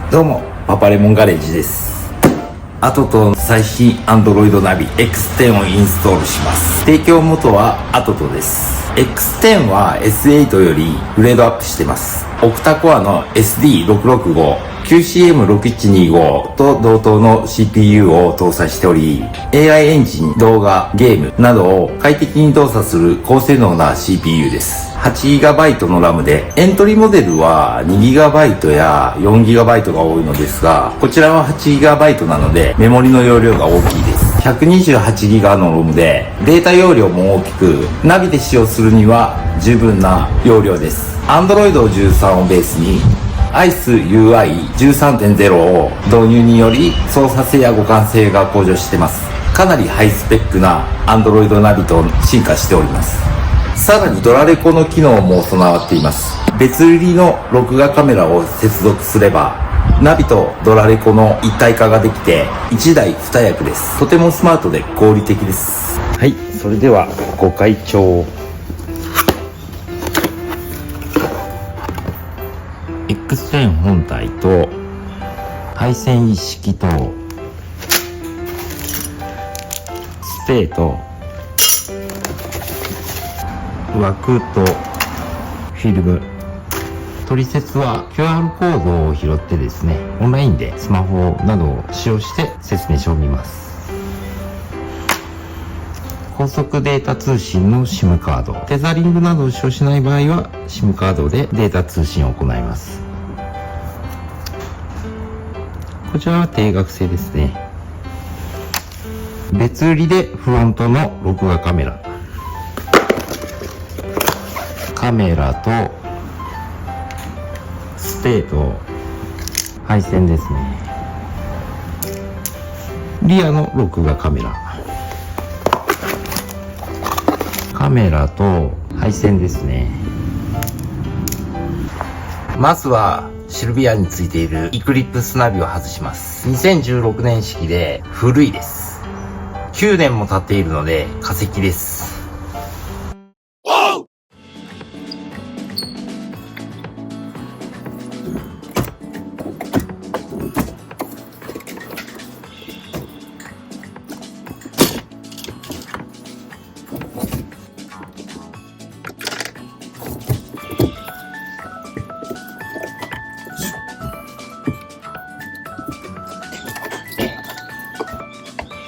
どうも、パパレモンガレージです。アトト最新 Android ナビ X10 をインストールします。提供元はアトトです。X10 は S8 よりグレードアップしてます。オクタコアの SD665、QCM6125 と同等の CPU を搭載しており、AI エンジン、動画、ゲームなどを快適に動作する高性能な CPU です。8GB の RAM で、エントリーモデルは 2GB や 4GB が多いのですが、こちらは 8GB なのでメモリの容量が大きいです。128GB の ROM で、データ容量も大きく、ナビで使用するには十分な容量です。Android 13をベースに、ICE UI13.0 を導入により操作性や互換性が向上しています。かなりハイスペックな Android ナビと進化しております。さらにドラレコの機能も備わっています。別売りの録画カメラを接続すれば、ナビとドラレコの一体化ができて1台2役です。とてもスマートで合理的です。はい、それではご開帳。X10 本体と配線一式とステーと枠とフィルム、取説は QR コードを拾ってですね、オンラインでスマホなどを使用して説明書を見ます。高速データ通信の SIM カード、テザリングなどを使用しない場合は SIM カードでデータ通信を行います。こちらは定額制ですね。別売りでフロントの録画カメラ、とステーと配線ですね。リアの録画カメラと配線ですね。まずはシルビアについているイクリップスナビを外します。2016年式で古いです。9年も経っているので化石です。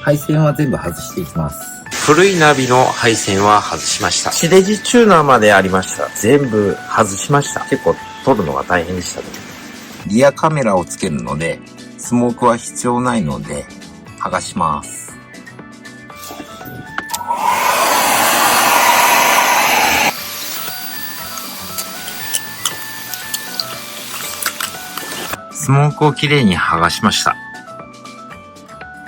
配線は全部外していきます。古いナビの配線は外しました。地デジチューナーまでありました。全部外しました。結構撮るのが大変でしたね。リアカメラをつけるので、スモークは必要ないので、剥がします。スモークをきれいに剥がしました。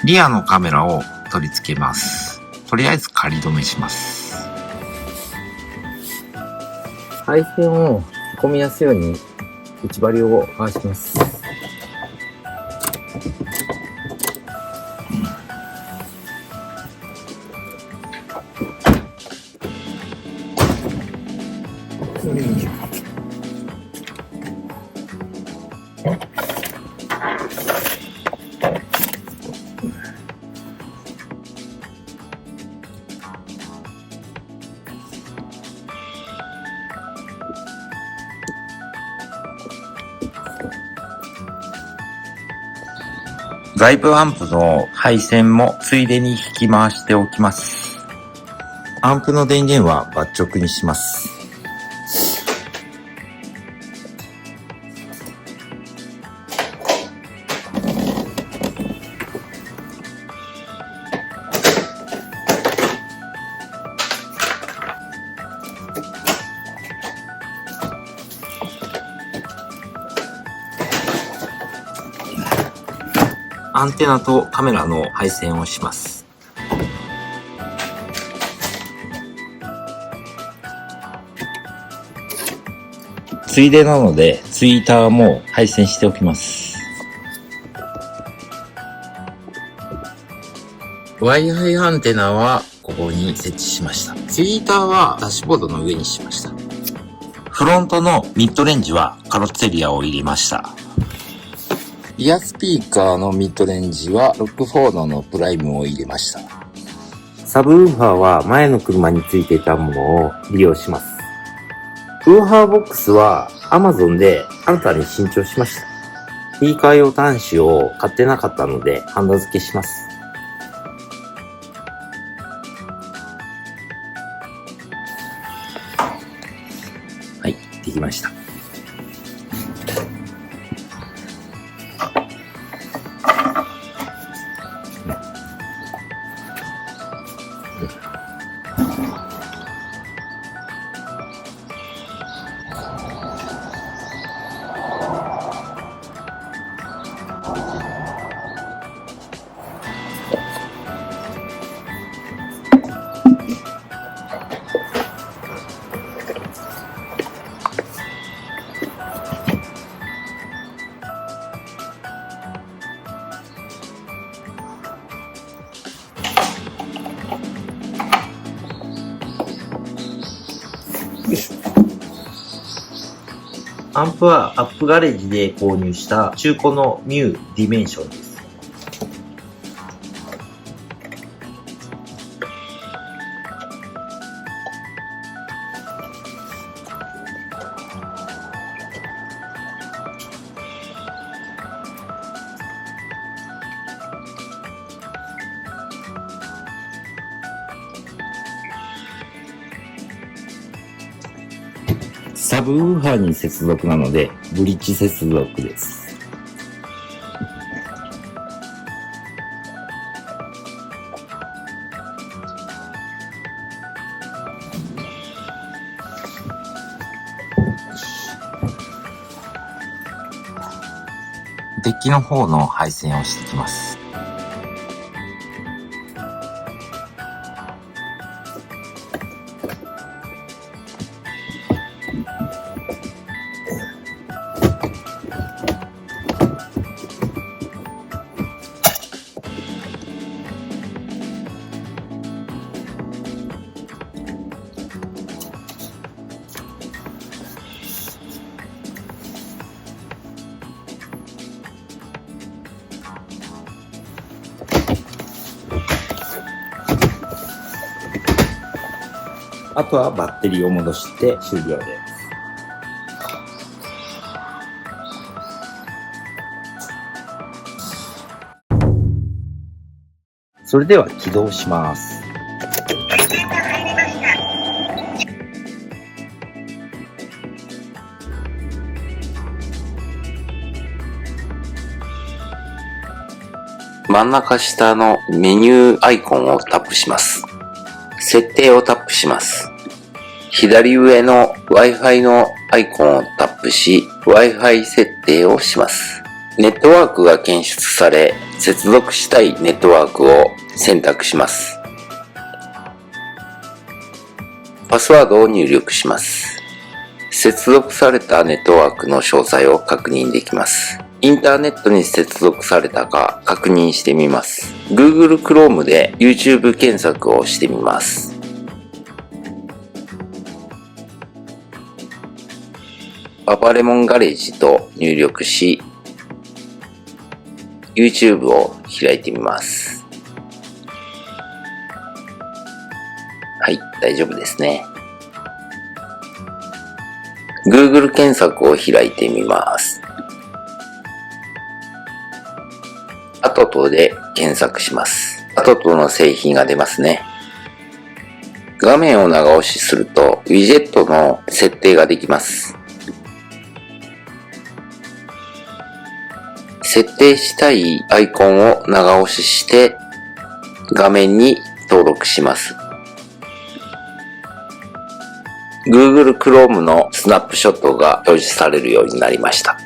リアのカメラを取り付けます。とりあえず仮止めします。配線を引き込みやすいように内張りを剥がします。外部アンプの配線もついでに引き回しておきます。アンプの電源はバッチョクにします。アンテナとカメラの配線をします。ついでなので、ツイーターも配線しておきます。Wi-Fi アンテナはここに設置しました。ツイーターはダッシュボードの上にしました。フロントのミッドレンジはカロッツェリアを入れました。リアスピーカーのミッドレンジはロックフォードのプライムを入れました。サブウーファーは前の車についていたものを利用します。ウーハーボックスは Amazon で新たに新調しました。スピーカー用端子を買ってなかったのでハンダ付けします。はい、できました。アンプはアップガレージで購入した中古のミューディメンションです。サブウーファーに接続なのでブリッジ接続です。デッキの方の配線をしていきます。あとはバッテリーを戻して終了です。それでは起動します。真ん中下のメニューアイコンをタップします。設定をタップします。左上の Wi-Fi のアイコンをタップし、Wi-Fi 設定をします。ネットワークが検出され、接続したいネットワークを選択します。パスワードを入力します。接続されたネットワークの詳細を確認できます。インターネットに接続されたか確認してみます。Google Chrome で YouTube 検索をしてみます。パパレモンガレージと入力し、YouTube を開いてみます。はい、大丈夫ですね。Google 検索を開いてみます。アトトで検索します。アトトの製品が出ますね。画面を長押しすると、ウィジェットの設定ができます。設定したいアイコンを長押しして、画面に登録します。Google Chrome のスナップショットが表示されるようになりました。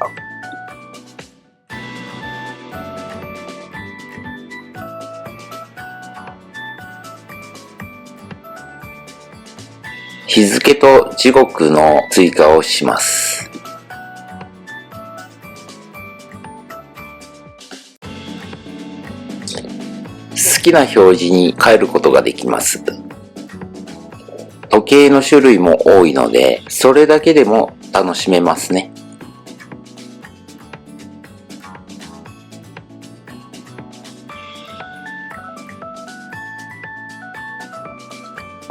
日付と時刻の追加をします。好きな表示に変えることができます。時計の種類も多いので、それだけでも楽しめますね。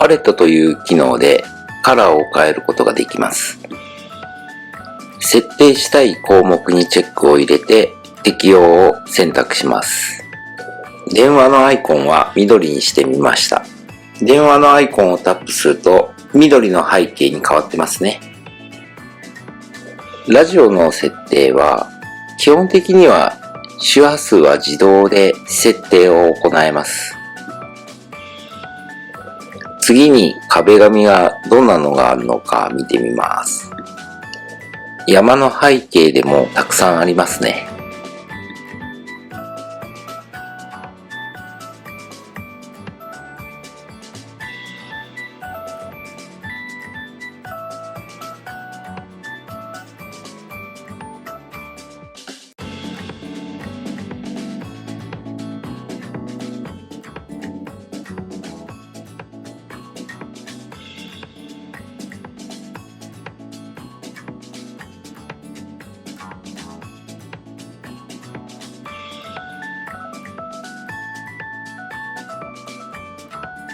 パレットという機能でカラーを変えることができます。設定したい項目にチェックを入れて適用を選択します。電話のアイコンは緑にしてみました。電話のアイコンをタップすると緑の背景に変わってますね。ラジオの設定は基本的には周波数は自動で設定を行えます。次に壁紙がどんなのがあるのか見てみます。山の背景でもたくさんありますね。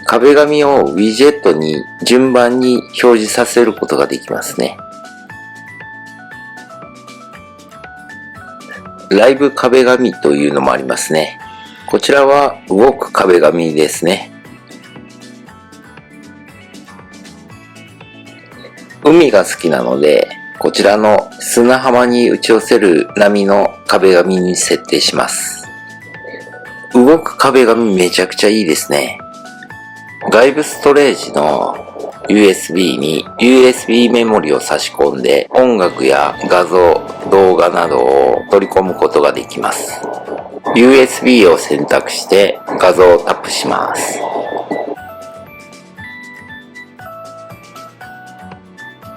壁紙をウィジェットに順番に表示させることができますね。ライブ壁紙というのもありますね。こちらは動く壁紙ですね。海が好きなので、こちらの砂浜に打ち寄せる波の壁紙に設定します。動く壁紙めちゃくちゃいいですね。外部ストレージの USB に USB メモリを差し込んで音楽や画像、動画などを取り込むことができます。USB を選択して画像をタップします。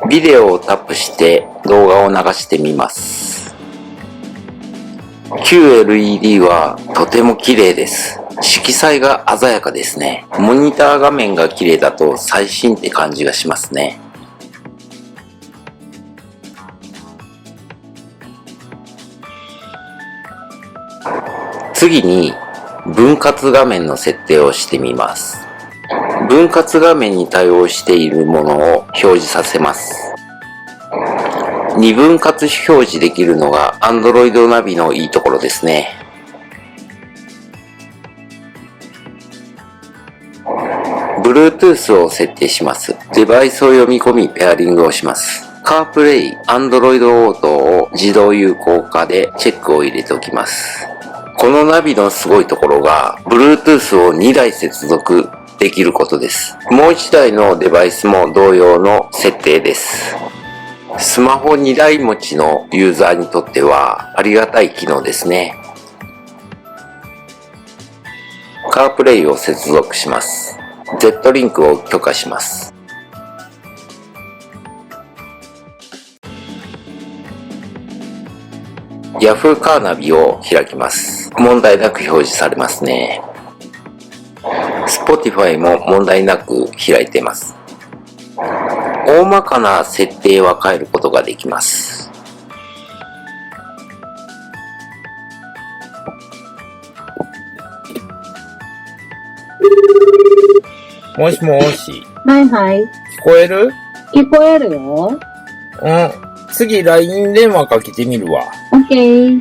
ビデオをタップして動画を流してみます。QLED はとても綺麗です。色彩が鮮やかですね。モニター画面が綺麗だと最新って感じがしますね。次に分割画面の設定をしてみます。分割画面に対応しているものを表示させます。2分割表示できるのが Android ナビのいいところですね。Bluetooth を設定します。デバイスを読み込みペアリングをします。CarPlay、Android Auto を自動有効化でチェックを入れておきます。このナビのすごいところが Bluetooth を2台接続できることです。もう1台のデバイスも同様の設定です。スマホ2台持ちのユーザーにとってはありがたい機能ですね。CarPlay を接続します。Z リンクを許可します。Yahoo カーナビを開きます。問題なく表示されますね。Spotify も問題なく開いています。大まかな設定は変えることができます。もしもし。はいはい。聞こえる？聞こえるよ。次 LINE 電話かけてみるわ。オッケー。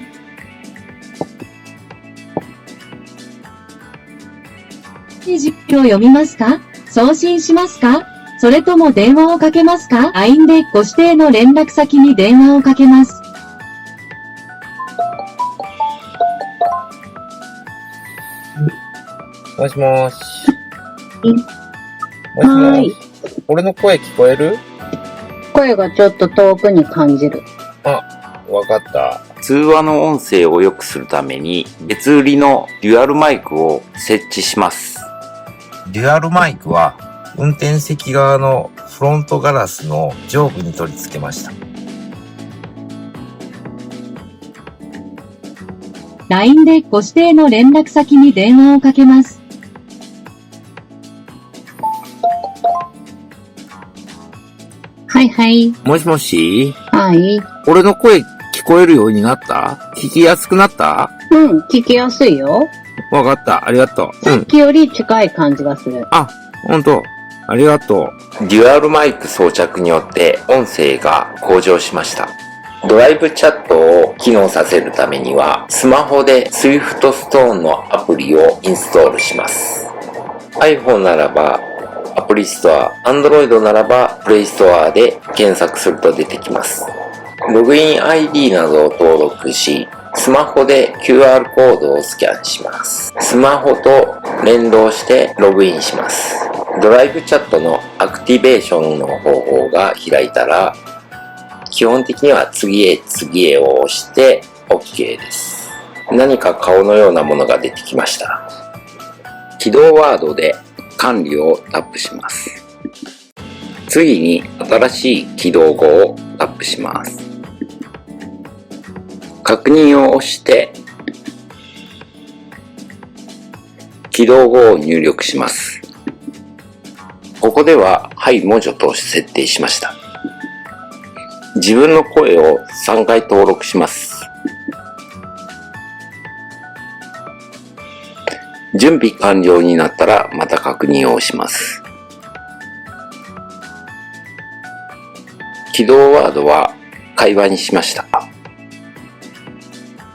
実況読みますか？送信しますか？それとも電話をかけますか？ LINE でご指定の連絡先に電話をかけます。もしもし。はい。俺の声聞こえる？声がちょっと遠くに感じる。わかった。通話の音声を良くするために別売りのデュアルマイクを設置します。デュアルマイクは運転席側のフロントガラスの上部に取り付けました。LINE でご指定の連絡先に電話をかけます。はいはい。もしもし？はい。俺の声聞こえるようになった？聞きやすくなった？聞きやすいよ。わかった。ありがとう。さっきより近い感じがする。ほんと。ありがとう。デュアルマイク装着によって音声が向上しました。ドライブチャットを機能させるためには、スマホで SwiftStone のアプリをインストールします。iPhone ならばアプリストア、Android ならば Play Store で検索すると出てきます。ログイン ID などを登録し、スマホで QR コードをスキャンします。スマホと連動してログインします。ドライブチャットのアクティベーションの方法が開いたら、基本的には次へを押して OK です。何か顔のようなものが出てきました。起動ワードで管理をタップします。次に新しい起動語をタップします。確認を押して起動語を入力します。ここでははい文字と設定しました。自分の声を3回登録します。準備完了になったらまた確認をします。起動ワードは会話にしました。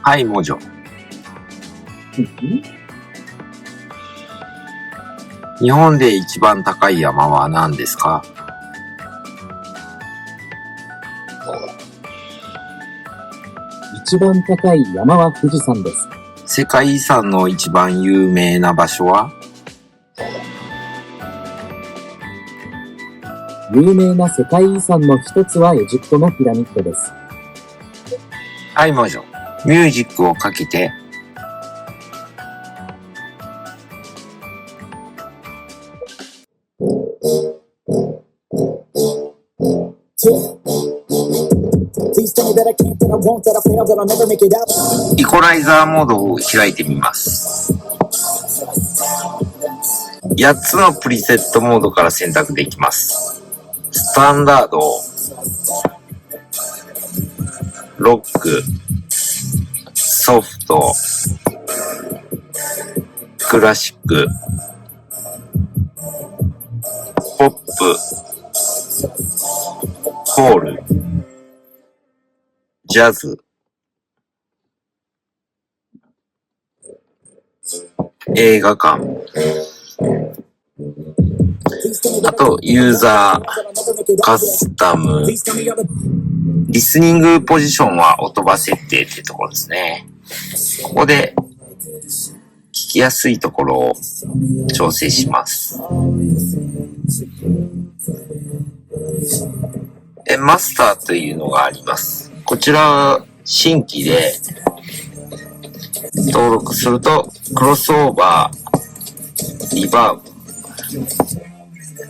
はい、文字。日本で一番高い山は何ですか？一番高い山は富士山です。世界遺産の一番有名な場所は？有名な世界遺産の一つはエジプトのピラミッドです。はい、文字。ミュージックをかけて。イコライザーモードを開いてみます。8つのプリセットモードから選択できます。スタンダード、ロック、ソフト、クラシック、ポップ、ホール、ジャズ、映画館、あとユーザー、カスタム、リスニングポジションは音場設定っていうところですね。ここで聞きやすいところを調整します。マスターというのがあります。こちら新規で登録するとクロスオーバー、リバーブ、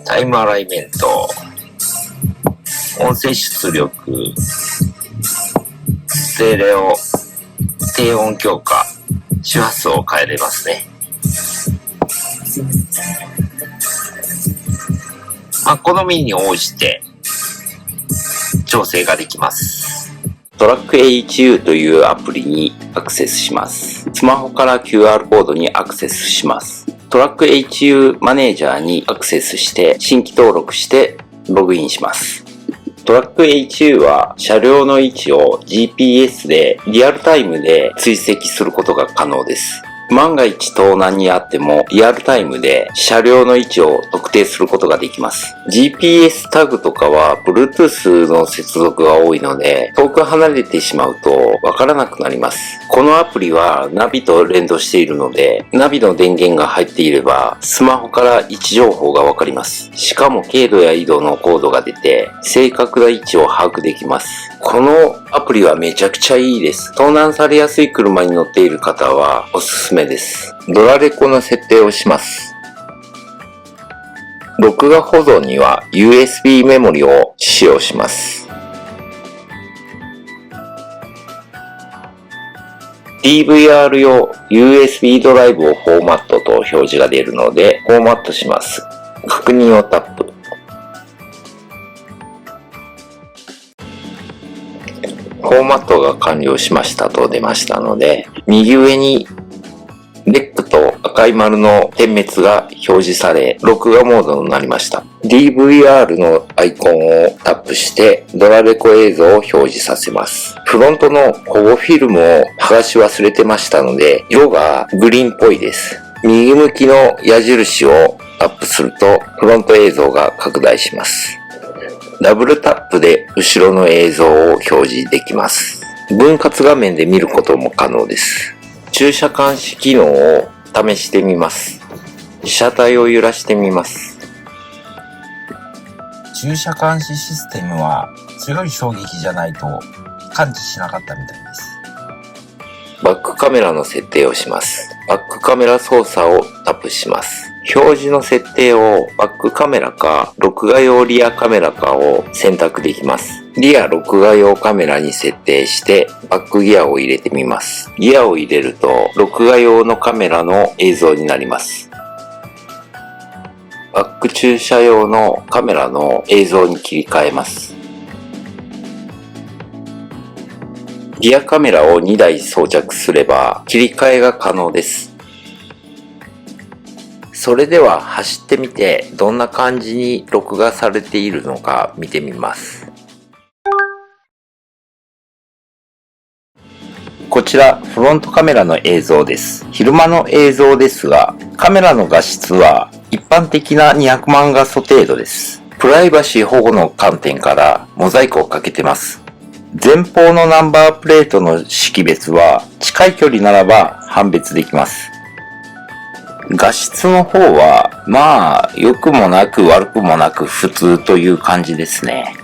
タイムアライメント、音声出力、ステレオ、低音強化、周波数を変えれますね。好みに応じて調整ができます。トラック HU というアプリにアクセスします。スマホから QR コードにアクセスします。トラック HU マネージャーにアクセスして新規登録してログインします。トラック HU は車両の位置を GPS でリアルタイムで追跡することが可能です。万が一盗難にあってもリアルタイムで車両の位置を特定することができます。GPS タグとかは Bluetooth の接続が多いので遠く離れてしまうとわからなくなります。このアプリはナビと連動しているのでナビの電源が入っていればスマホから位置情報がわかります。しかも経度や緯度のコードが出て正確な位置を把握できます。このアプリはめちゃくちゃいいです。盗難されやすい車に乗っている方はおすすめです。ドラレコの設定をします。録画保存には USB メモリを使用します。DVR 用 USB ドライブをフォーマットと表示が出るのでフォーマットします。確認をタップ。フォーマットが完了しましたと出ましたので、右上にレックと赤い丸の点滅が表示され、録画モードになりました。DVR のアイコンをタップしてドラレコ映像を表示させます。フロントの保護フィルムを剥がし忘れてましたので、色がグリーンっぽいです。右向きの矢印をタップするとフロント映像が拡大します。ダブルタップで後ろの映像を表示できます。分割画面で見ることも可能です。駐車監視機能を試してみます。車体を揺らしてみます。駐車監視システムは強い衝撃じゃないと感知しなかったみたいです。バックカメラの設定をします。バックカメラ操作をタップします。表示の設定をバックカメラか録画用リアカメラかを選択できます。リア録画用カメラに設定してバックギアを入れてみます。ギアを入れると録画用のカメラの映像になります。バック駐車用のカメラの映像に切り替えます。リアカメラを2台装着すれば切り替えが可能です。それでは走ってみてどんな感じに録画されているのか見てみます。こちらフロントカメラの映像です。昼間の映像ですが、カメラの画質は一般的な200万画素程度です。プライバシー保護の観点からモザイクをかけてます。前方のナンバープレートの識別は近い距離ならば判別できます。画質の方はまあ良くもなく悪くもなく普通という感じですね。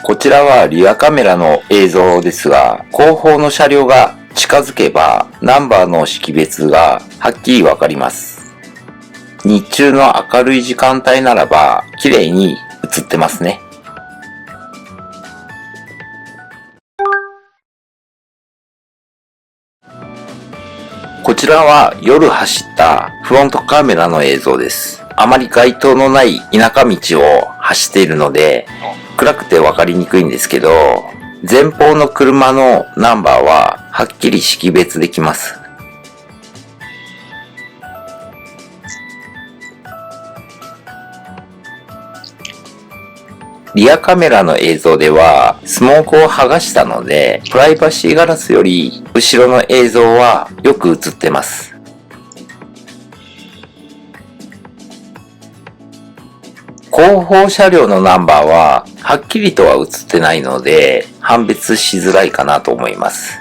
こちらはリアカメラの映像ですが、後方の車両が近づけばナンバーの識別がはっきりわかります。日中の明るい時間帯ならば綺麗に映ってますね。こちらは夜走ったフロントカメラの映像です。あまり街灯のない田舎道を走っているので暗くてわかりにくいんですけど、前方の車のナンバーははっきり識別できます。リアカメラの映像ではスモークを剥がしたので、プライバシーガラスより後ろの映像はよく映ってます。後方車両のナンバーははっきりとは映ってないので判別しづらいかなと思います。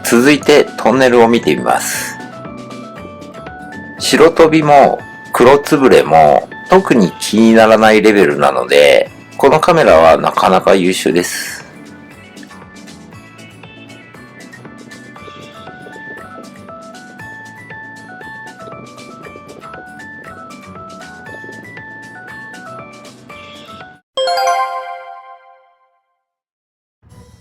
続いてトンネルを見てみます。白飛びも黒つぶれも特に気にならないレベルなので、このカメラはなかなか優秀です。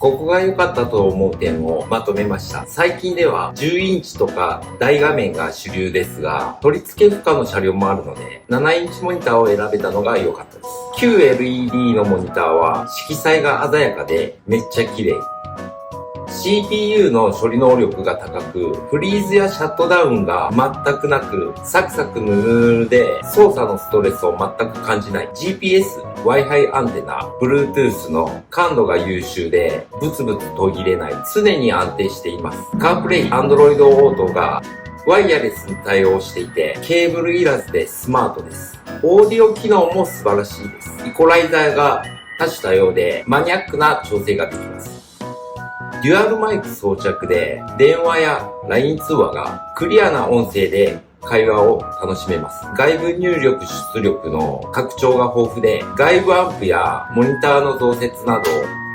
ここが良かったと思う点をまとめました。最近では10インチとか大画面が主流ですが、取り付け不可の車両もあるので、7インチモニターを選べたのが良かったです。QLED のモニターは色彩が鮮やかでめっちゃ綺麗。CPU の処理能力が高く、フリーズやシャットダウンが全くなく、サクサクヌルヌルで操作のストレスを全く感じない。GPS、Wi-Fi アンテナ、Bluetooth の感度が優秀で、ブツブツ途切れない。常に安定しています。CarPlay、Android Auto がワイヤレスに対応していて、ケーブルいらずでスマートです。オーディオ機能も素晴らしいです。イコライザーが多種多様でマニアックな調整ができます。デュアルマイク装着で電話や LINE 通話がクリアな音声で会話を楽しめます。外部入力出力の拡張が豊富で外部アンプやモニターの増設など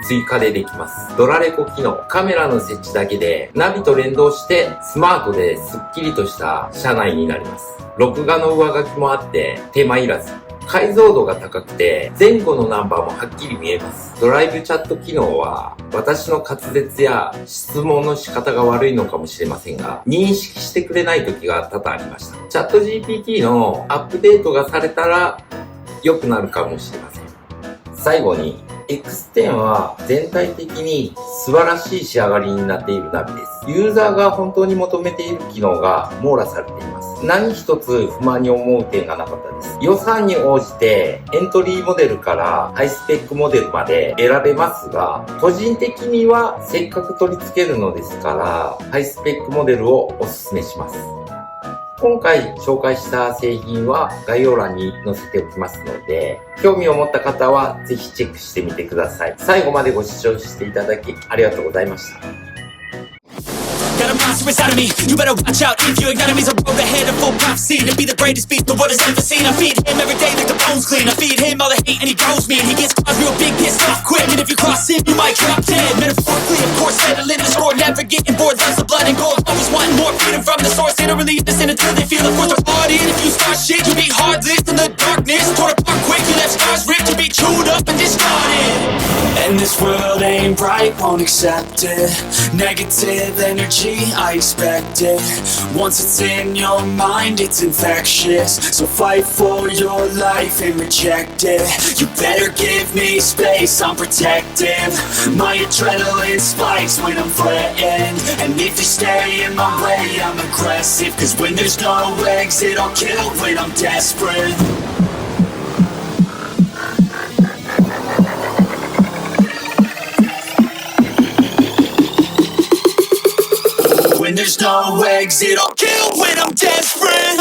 追加でできます。ドラレコ機能、カメラの設置だけでナビと連動してスマートでスッキリとした車内になります。録画の上書きもあって手間いらず。解像度が高くて前後のナンバーもはっきり見えます。ドライブチャット機能は私の滑舌や質問の仕方が悪いのかもしれませんが、認識してくれない時が多々ありました。チャット GPT のアップデートがされたら良くなるかもしれません。最後に、X10 は全体的に素晴らしい仕上がりになっているナビです。ユーザーが本当に求めている機能が網羅されています。何一つ不満に思う点がなかったです。予算に応じてエントリーモデルからハイスペックモデルまで選べますが、個人的にはせっかく取り付けるのですから、ハイスペックモデルをお勧めします。今回紹介した製品は概要欄に載せておきますので、興味を持った方はぜひチェックしてみてください。最後までご視聴していただきありがとうございました。Got a monster inside of me. You better watch out if your enemy's a road ahead of full prophecy to be the greatest beast the world has ever seen. I feed him every day like the bones clean. I feed him all the hate and he grows me. And he gets caught real big, pissed off quick. And if you cross him, you might drop dead. Metaphorically, of course, settling the score. Never getting bored, loves the blood and gold. Always wanting more freedom from the source. They don't really listen until they feel the force of blood in. If you start shit, you'll be heartless in the darkness. Torn apart quick, you left scars ripped to be chewed up and discarded. And this world ain't right, won't accept it. Negative energy, I expect it. Once it's in your mind, it's infectious. So fight for your life and reject it. You better give me space, I'm protective. My adrenaline spikes when I'm threatened. And if you stay in my way, I'm aggressive. Cause when there's no exit, I'll kill when I'm desperate. When there's no exit, I'll kill when I'm desperate.